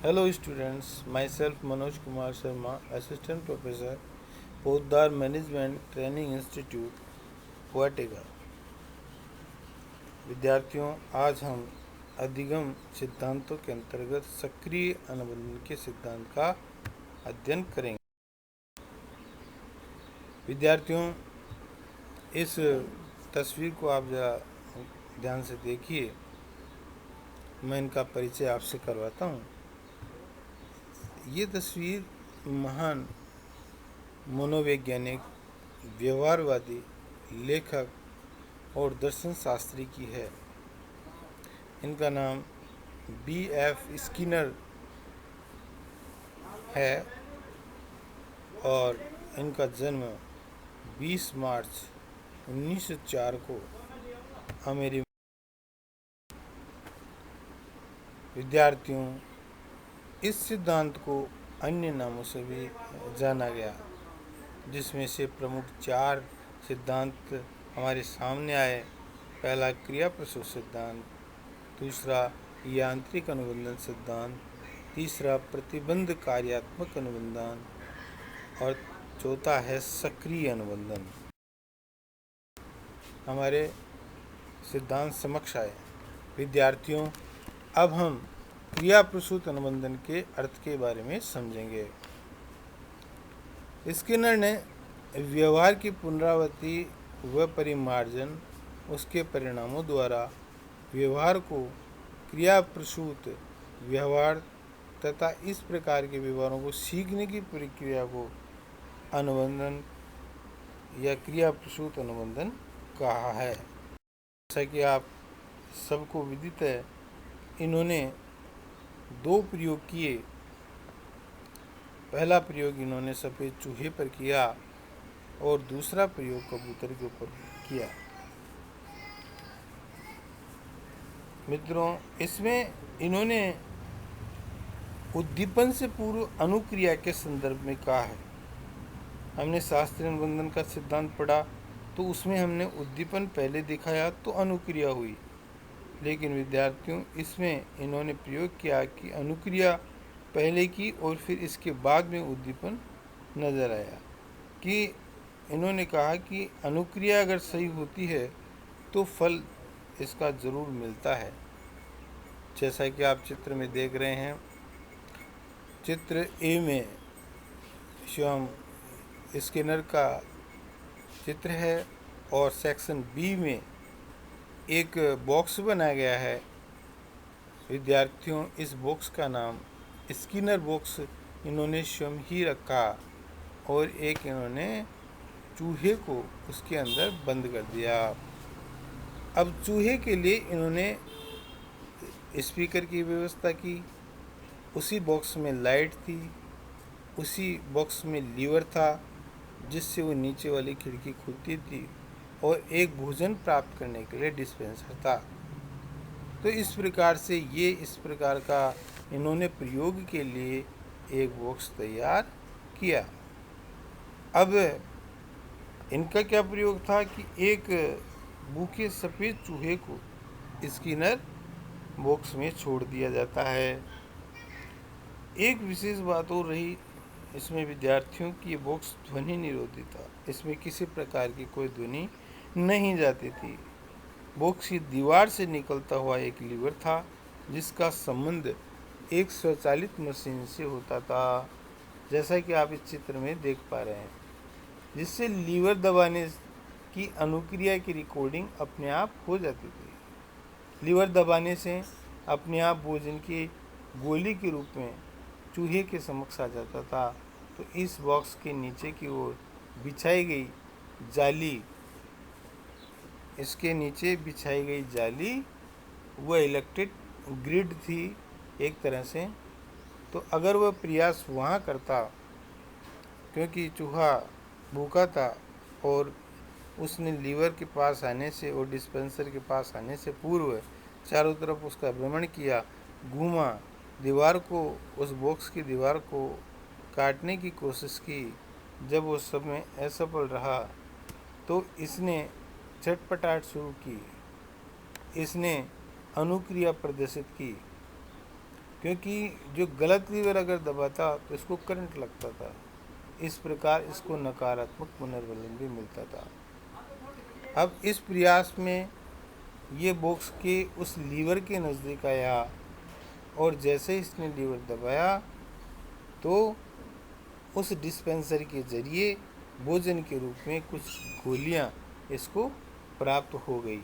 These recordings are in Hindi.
Hello students, myself Manoj Kumar Sharma, Assistant Professor, Poddar Management Training Institute, वाटेगा। विद्यार्थियों, आज हम अधिगम सिद्धांतों के अंतर्गत सक्रिय अनुबंधन के सिद्धांत का अध्ययन करेंगे। विद्यार्थियों, इस तस्वीर को आप जरा ध्यान से देखिए। मैं इनका परिचय आपसे करवाता हूँ। ये तस्वीर महान मनोवैज्ञानिक, व्यवहारवादी, लेखक और दर्शन शास्त्री की है। इनका नाम B.F. स्किनर है और इनका जन्म 20 मार्च 1904 को अमेरिका। विद्यार्थियों, इस सिद्धांत को अन्य नामों से भी जाना गया, जिसमें से प्रमुख 4 सिद्धांत हमारे सामने आए। पहला क्रिया प्रसूत सिद्धांत, दूसरा यांत्रिक अनुबंधन सिद्धांत, तीसरा प्रतिबंध कार्यात्मक अनुबंधन और चौथा है सक्रिय अनुबंधन। हमारे सिद्धांत समक्ष आए। विद्यार्थियों, अब हम क्रिया प्रसूत अनुबंधन के अर्थ के बारे में समझेंगे। स्किनर ने व्यवहार की पुनरावृत्ति व परिमार्जन, उसके परिणामों द्वारा व्यवहार को क्रिया प्रसूत व्यवहार तथा इस प्रकार के व्यवहारों को सीखने की प्रक्रिया को अनुबंधन या क्रिया प्रसूत अनुबंधन कहा है। जैसा कि आप सबको विदित है, इन्होंने 2 प्रयोग किए। पहला प्रयोग इन्होंने सफ़ेद चूहे पर किया और दूसरा प्रयोग कबूतर के ऊपर किया। मित्रों, इसमें इन्होंने उद्दीपन से पूर्व अनुक्रिया के संदर्भ में कहा है। हमने शास्त्रीय अनुबंधन का सिद्धांत पढ़ा तो उसमें हमने उद्दीपन पहले दिखाया तो अनुक्रिया हुई, लेकिन विद्यार्थियों, इसमें इन्होंने प्रयोग किया कि अनुक्रिया पहले की और फिर इसके बाद में उद्दीपन नज़र आया। कि इन्होंने कहा कि अनुक्रिया अगर सही होती है तो फल इसका ज़रूर मिलता है। जैसा कि आप चित्र में देख रहे हैं, चित्र ए में स्वयं स्किनर का चित्र है और सेक्शन बी में एक बॉक्स बनाया गया है। विद्यार्थियों, इस बॉक्स का नाम स्किनर बॉक्स इन्होंने स्वयं ही रखा और एक इन्होंने चूहे को उसके अंदर बंद कर दिया। अब चूहे के लिए इन्होंने स्पीकर की व्यवस्था की, उसी बॉक्स में लाइट थी, उसी बॉक्स में लीवर था जिससे वो नीचे वाली खिड़की खुलती थी और एक भोजन प्राप्त करने के लिए डिस्पेंसर था। तो इस प्रकार से ये इस प्रकार का इन्होंने प्रयोग के लिए एक बॉक्स तैयार किया। अब इनका क्या प्रयोग था कि एक भूखे सफ़ेद चूहे को स्किनर बॉक्स में छोड़ दिया जाता है। एक विशेष बात और रही इसमें विद्यार्थियों की ये बॉक्स ध्वनि निरोधी था। इसमें किसी प्रकार की कोई ध्वनि नहीं जाती थी। बॉक्स की दीवार से निकलता हुआ एक लीवर था जिसका संबंध एक स्वचालित मशीन से होता था, जैसा कि आप इस चित्र में देख पा रहे हैं, जिससे लीवर दबाने की अनुक्रिया की रिकॉर्डिंग अपने आप हो जाती थी। लीवर दबाने से अपने आप भोजन की गोली के रूप में चूहे के समक्ष आ जाता था। तो इस बॉक्स के नीचे की ओर बिछाई गई जाली, इसके नीचे बिछाई गई जाली वह इलेक्ट्रिक ग्रिड थी एक तरह से। तो अगर वह प्रयास वहाँ करता, क्योंकि चूहा भूखा था और उसने लीवर के पास आने से और डिस्पेंसर के पास आने से पूर्व चारों तरफ उसका भ्रमण किया, घूमा, दीवार को, उस बॉक्स की दीवार को काटने की कोशिश की। जब वो समय असफल रहा तो इसने छटपटाहट शुरू की, इसने अनुक्रिया प्रदर्शित की क्योंकि जो गलत लीवर अगर दबाता तो इसको करंट लगता था। इस प्रकार इसको नकारात्मक पुनर्बलन भी मिलता था। अब इस प्रयास में ये बॉक्स के उस लीवर के नज़दीक आया और जैसे इसने लीवर दबाया तो उस डिस्पेंसर के ज़रिए भोजन के रूप में कुछ गोलियां इसको प्राप्त हो गई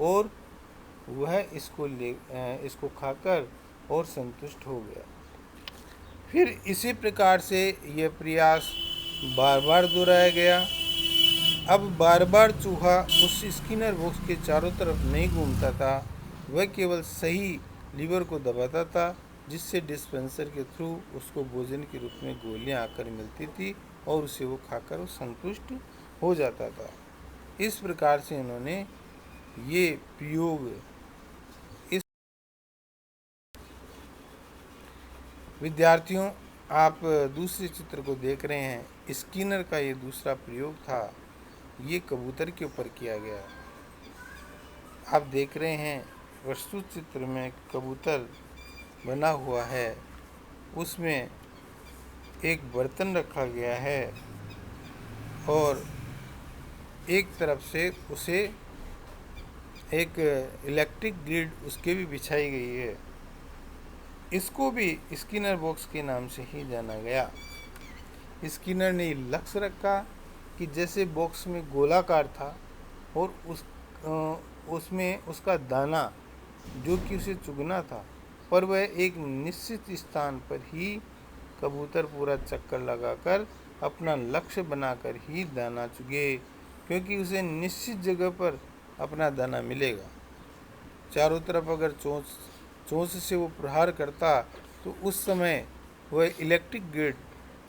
और वह इसको खाकर और संतुष्ट हो गया। फिर इसी प्रकार से यह प्रयास बार बार दोहराया गया। अब बार बार चूहा उस स्किनर बॉक्स के चारों तरफ नहीं घूमता था, वह केवल सही लीवर को दबाता था जिससे डिस्पेंसर के थ्रू उसको भोजन के रूप में गोलियां आकर मिलती थी और उसे वो खाकर वो संतुष्ट हो जाता था। इस प्रकार से इन्होंने ये प्रयोग इस विद्यार्थियों, आप दूसरे चित्र को देख रहे हैं। स्किनर का ये दूसरा प्रयोग था, ये कबूतर के ऊपर किया गया। आप देख रहे हैं प्रस्तुत चित्र में कबूतर बना हुआ है, उसमें एक बर्तन रखा गया है और एक तरफ से उसे एक इलेक्ट्रिक ग्रिड उसके भी बिछाई गई है। इसको भी स्किनर बॉक्स के नाम से ही जाना गया। स्किनर ने लक्ष्य रखा कि जैसे बॉक्स में गोलाकार था और उसमें उसका दाना जो कि उसे चुगना था, पर वह एक निश्चित स्थान पर ही कबूतर पूरा चक्कर लगाकर अपना लक्ष्य बनाकर ही दाना चुगे, क्योंकि उसे निश्चित जगह पर अपना दाना मिलेगा। चारों तरफ अगर चोंच से वो प्रहार करता तो उस समय वह इलेक्ट्रिक ग्रिड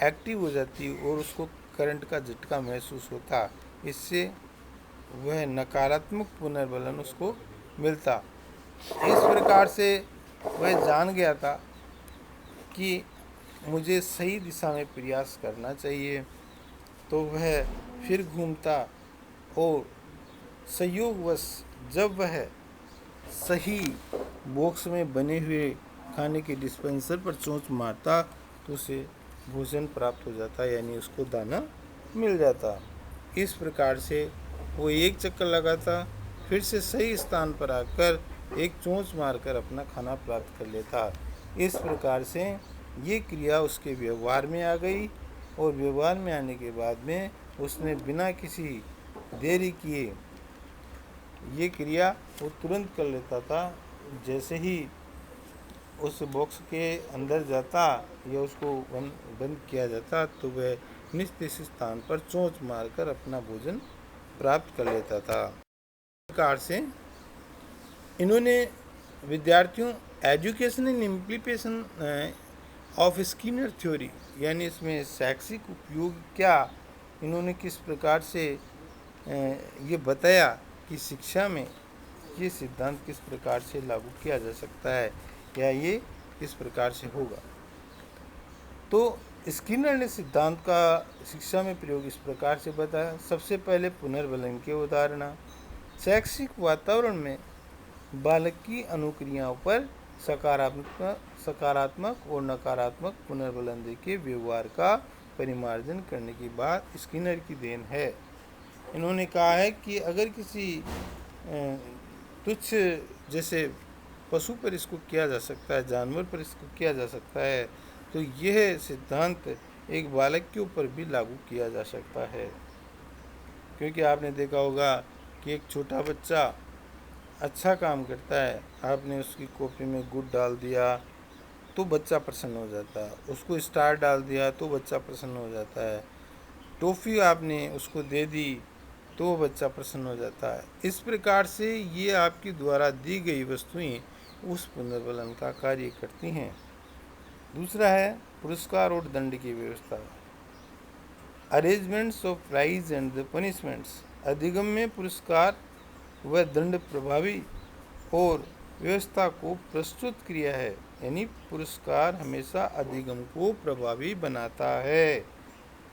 एक्टिव हो जाती और उसको करंट का झटका महसूस होता, इससे वह नकारात्मक पुनर्बलन उसको मिलता। इस प्रकार से वह जान गया था कि मुझे सही दिशा में प्रयास करना चाहिए, तो वह फिर घूमता और संयोगवश जब वह सही बॉक्स में बने हुए खाने के डिस्पेंसर पर चोंच मारता तो उसे भोजन प्राप्त हो जाता, यानी उसको दाना मिल जाता। इस प्रकार से वो एक चक्कर लगाता, फिर से सही स्थान पर आकर एक चोंच मारकर अपना खाना प्राप्त कर लेता। इस प्रकार से ये क्रिया उसके व्यवहार में आ गई और व्यवहार में आने के बाद में उसने बिना किसी देरी किए ये क्रिया वो तुरंत कर लेता था। जैसे ही उस बॉक्स के अंदर जाता या उसको बंद किया जाता तो वह निश्चित स्थान पर चोंच मारकर अपना भोजन प्राप्त कर लेता था। इस प्रकार से इन्होंने विद्यार्थियों educational implication of Skinner theory, यानी इसमें शैक्षिक उपयोग क्या, इन्होंने किस प्रकार से ये बताया कि शिक्षा में ये सिद्धांत किस प्रकार से लागू किया जा सकता है या ये किस प्रकार से होगा। तो स्किनर ने सिद्धांत का शिक्षा में प्रयोग इस प्रकार से बताया। सबसे पहले पुनर्बलन के उदाहरण। शैक्षिक वातावरण में बालक की अनुक्रियाओं पर सकारात्मक और नकारात्मक पुनर्बलन देके व्यवहार का परिमार्जन करने की बात स्किनर की देन है। इन्होंने कहा है कि अगर किसी तुच्छ जैसे पशु पर इसको किया जा सकता है, जानवर पर इसको किया जा सकता है, तो यह सिद्धांत एक बालक के ऊपर भी लागू किया जा सकता है। क्योंकि आपने देखा होगा कि एक छोटा बच्चा अच्छा काम करता है, आपने उसकी कॉपी में गुड डाल दिया तो बच्चा प्रसन्न हो जाता है, उसको स्टार डाल दिया तो बच्चा प्रसन्न हो जाता है, टॉफ़ी आपने उसको दे दी तो बच्चा प्रसन्न हो जाता है। इस प्रकार से ये आपकी द्वारा दी गई वस्तुएं उस पुनर्बलन का कार्य करती हैं। दूसरा है पुरस्कार और दंड की व्यवस्था। Arrangements of prize and the punishments. अधिगम में पुरस्कार व दंड प्रभावी और व्यवस्था को प्रस्तुत किया है, यानी पुरस्कार हमेशा अधिगम को प्रभावी बनाता है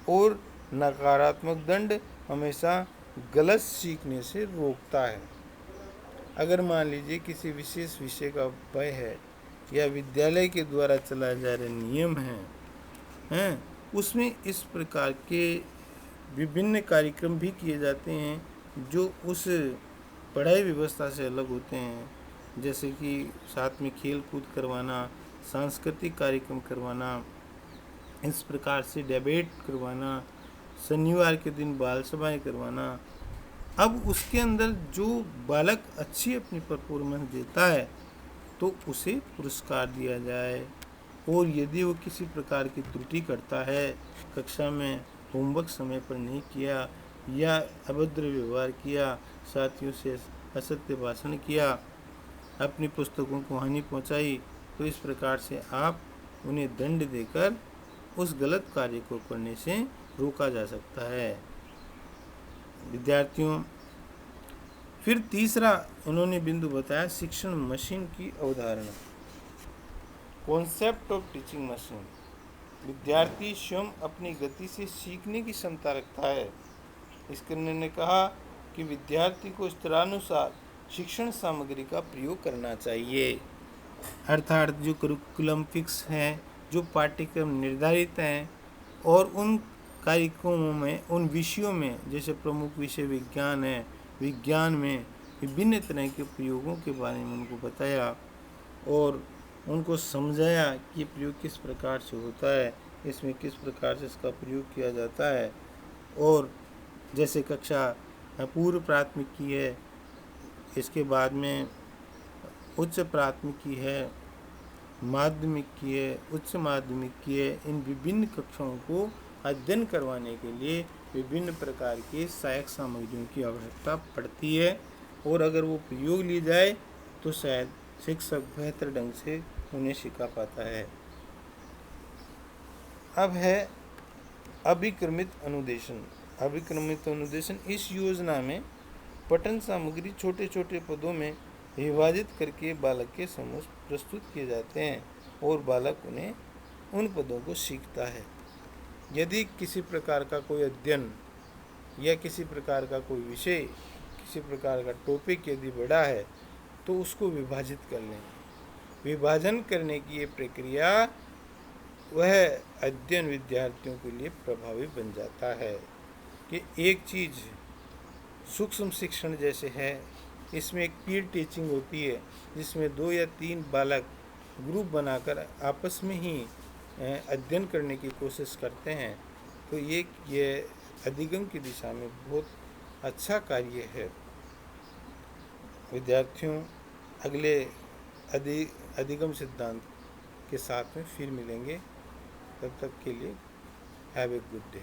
और नकारात्मक दंड हमेशा गलत सीखने से रोकता है। अगर मान लीजिए किसी विशेष विषय का भय है या विद्यालय के द्वारा चलाए जा रहे नियम हैं उसमें इस प्रकार के विभिन्न कार्यक्रम भी किए जाते हैं जो उस पढ़ाई व्यवस्था से अलग होते हैं, जैसे कि साथ में खेल कूद करवाना, सांस्कृतिक कार्यक्रम करवाना, इस प्रकार से डिबेट करवाना, शनिवार के दिन बाल सभाएँ करवाना। अब उसके अंदर जो बालक अच्छी अपनी परफॉर्मेंस देता है तो उसे पुरस्कार दिया जाए, और यदि वो किसी प्रकार की त्रुटि करता है, कक्षा में होमवर्क समय पर नहीं किया या अभद्र व्यवहार किया, साथियों से असत्य भाषण किया, अपनी पुस्तकों को हानि पहुंचाई, तो इस प्रकार से आप उन्हें दंड देकर उस गलत कार्य को करने से रोका जा सकता है। विद्यार्थियों, फिर तीसरा उन्होंने बिंदु बताया शिक्षण मशीन की अवधारणा, कॉन्सेप्ट ऑफ टीचिंग मशीन। विद्यार्थी स्वयं अपनी गति से सीखने की क्षमता रखता है। इसके उन्होंने कहा कि विद्यार्थी को स्तरानुसार शिक्षण सामग्री का प्रयोग करना चाहिए, अर्थात जो करिकुलम फिक्स हैं, जो पाठ्यक्रम निर्धारित हैं, और उन कार्यक्रमों में, उन विषयों में, जैसे प्रमुख विषय विज्ञान है, विज्ञान में विभिन्न तरह के प्रयोगों के बारे में उनको बताया और उनको समझाया कि प्रयोग किस प्रकार से होता है, इसमें किस प्रकार से इसका प्रयोग किया जाता है। और जैसे कक्षा पूर्व प्राथमिक की है, इसके बाद में उच्च प्राथमिक की है, माध्यमिक की है, उच्च माध्यमिक की है, इन विभिन्न कक्षाओं को अध्ययन करवाने के लिए विभिन्न प्रकार के सहायक सामग्रियों की आवश्यकता पड़ती है, और अगर वो प्रयोग ली जाए तो शायद शिक्षक बेहतर ढंग से उन्हें सिखा पाता है। अब है अभिक्रमित अनुदेशन। अभिक्रमित अनुदेशन इस योजना में पठन सामग्री छोटे छोटे पदों में विभाजित करके बालक के समक्ष प्रस्तुत किए जाते हैं और बालक उन्हें उन पदों को सीखता है। यदि किसी प्रकार का कोई अध्ययन या किसी प्रकार का कोई विषय, किसी प्रकार का टॉपिक यदि बड़ा है तो उसको विभाजित कर लें। विभाजन करने की ये प्रक्रिया वह अध्ययन विद्यार्थियों के लिए प्रभावी बन जाता है कि एक चीज़ सूक्ष्म शिक्षण जैसे है, इसमें एक पीर टीचिंग होती है जिसमें 2 या 3 बालक ग्रुप बनाकर आपस में ही अध्ययन करने की कोशिश करते हैं, तो ये अधिगम की दिशा में बहुत अच्छा कार्य है। विद्यार्थियों, अगले अधिगम सिद्धांत के साथ में फिर मिलेंगे। तब तक के लिए हैव ए गुड डे।